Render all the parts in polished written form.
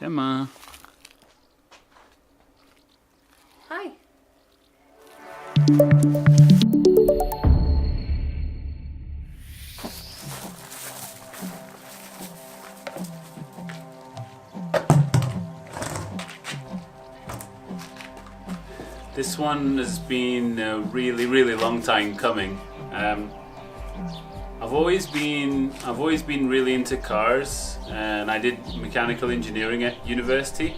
Gemma. Hi. This one has been a really long time coming. I've always been really into cars, and I did mechanical engineering at university.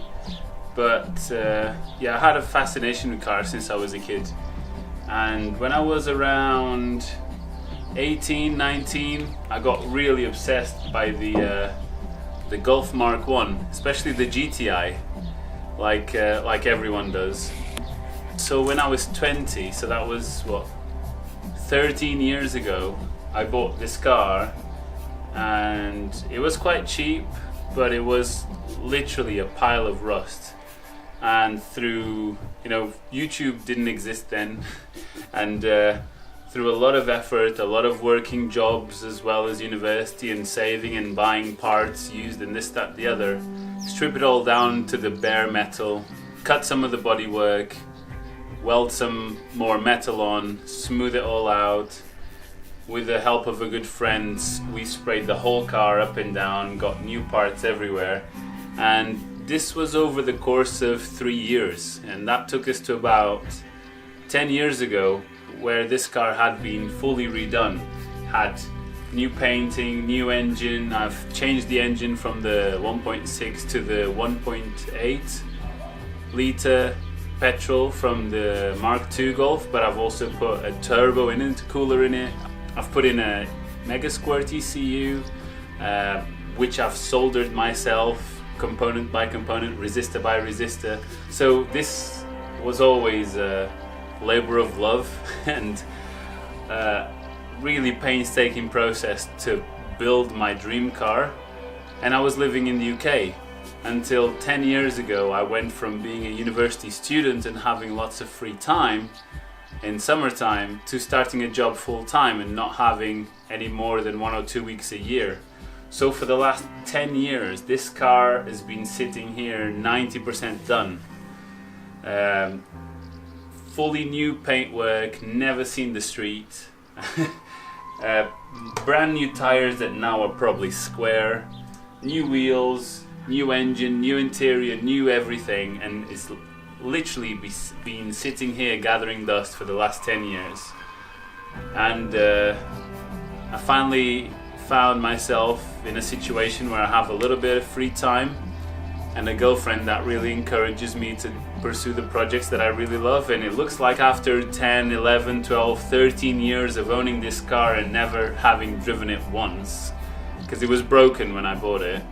But yeah, I had a fascination with cars since I was a kid. And when I was around 18, 19, I got really obsessed by the Golf Mark 1, especially the GTI, like everyone does. So when I was 20, so that was what, 13 years ago, I bought this car, and it was quite cheap, but it was literally a pile of rust. And through, YouTube didn't exist then, and through a lot of effort, a lot of working jobs, as well as university and saving and buying parts used and this, that, the other, strip it all down to the bare metal, cut some of the bodywork, weld some more metal on, smooth it all out. With the help of a good friend, we sprayed the whole car up and down, got new parts everywhere. And this was over the course of 3 years. And that took us to about 10 years ago, where this car had been fully redone. Had new painting, new engine. I've changed the engine from the 1.6 to the 1.8 litre petrol from the Mark II Golf, but I've also put a turbo in it, cooler in it. I've put in a Mega Squirt ECU, which I've soldered myself, component by component, resistor by resistor. So this was always a labor of love and really painstaking process to build my dream car. And I was living in the UK. Until 10 years ago, I went from being a university student and having lots of free time in summertime to starting a job full time and not having any more than 1 or 2 weeks a year. So for the last 10 years, this car has been sitting here 90% done. Fully new paintwork, never seen the street. Brand new tires that now are probably square, new wheels, new engine, new interior, new everything, and it's literally been sitting here gathering dust for the last 10 years. And I finally found myself in a situation where I have a little bit of free time and a girlfriend that really encourages me to pursue the projects that I really love. And it looks like after 10, 11, 12, 13 years of owning this car and never having driven it once, because it was broken when I bought it,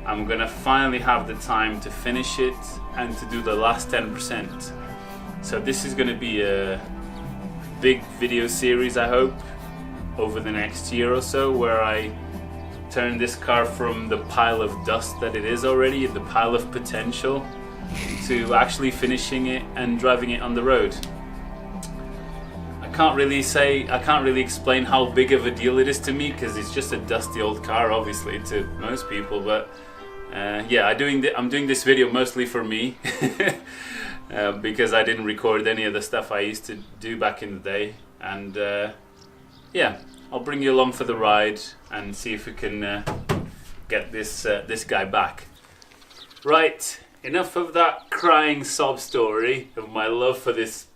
I'm gonna finally have the time to finish it and to do the last 10%. So this is gonna be a big video series, I hope, over the next year or so, where I turn this car from the pile of dust that it is already, the pile of potential, to actually finishing it and driving it on the road. I can't really explain how big of a deal it is to me, because it's just a dusty old car, obviously, to most people, but yeah, I'm doing this video mostly for me because I didn't record any of the stuff I used to do back in the day. And yeah, I'll bring you along for the ride and see if we can get this guy back. Right, enough of that crying sob story of my love for this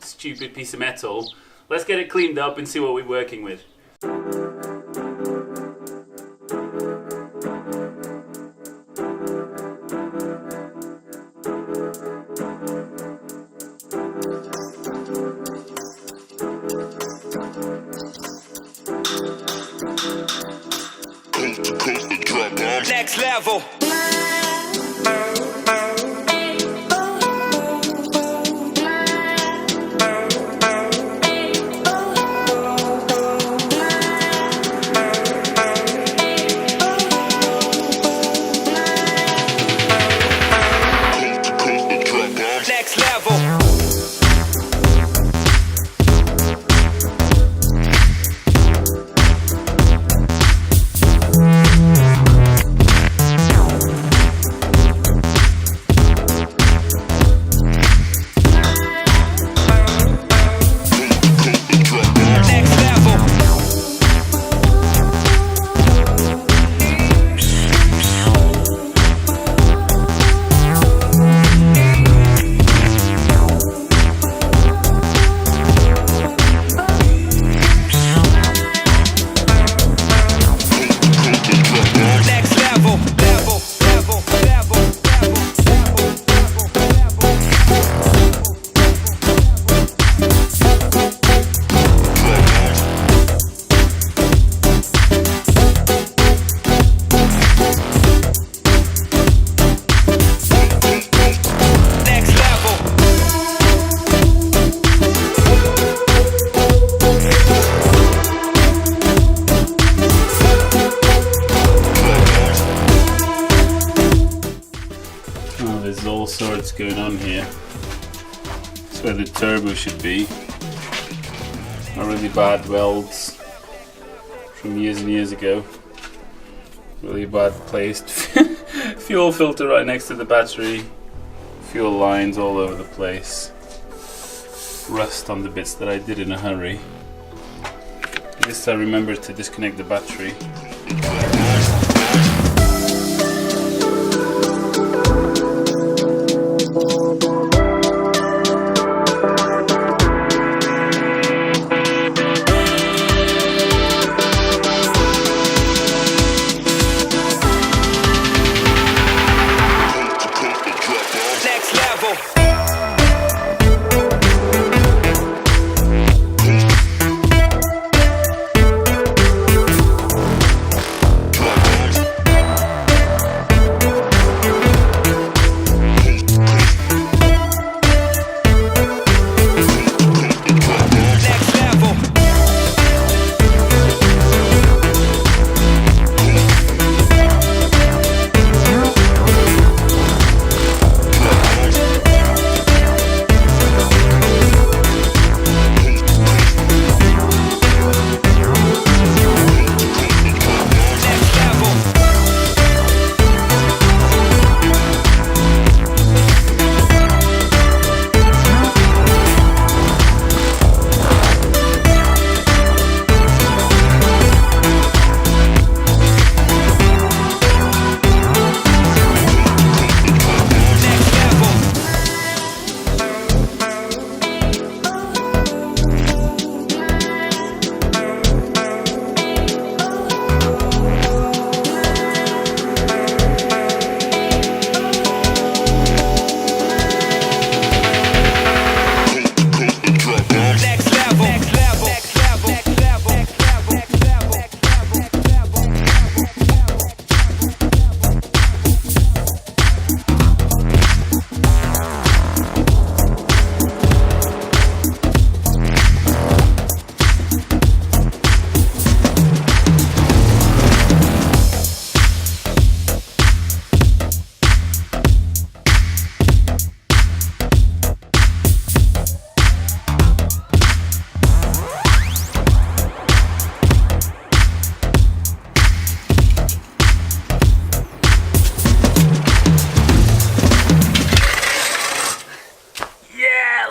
stupid piece of metal. Let's get it cleaned up and see what we're working with. Next level. Next level. all sorts going on here. That's where the turbo should be. Not really bad welds from years and years ago. Really bad placed fuel filter right next to the battery. Fuel lines all over the place. Rust on the bits that I did in a hurry. At least I remembered to disconnect the battery.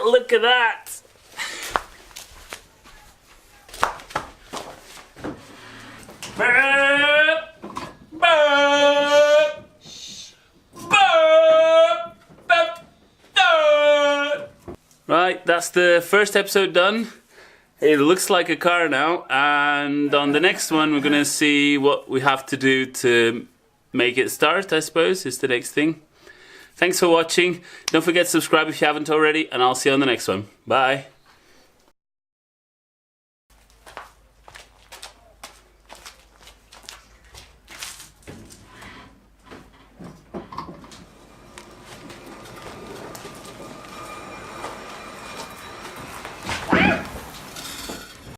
Look at that! Right, that's the first episode done. It looks like a car now, and on the next one we're gonna see what we have to do to make it start, I suppose, is the next thing. Thanks for watching. Don't forget to subscribe if you haven't already, and I'll see you on the next one. Bye.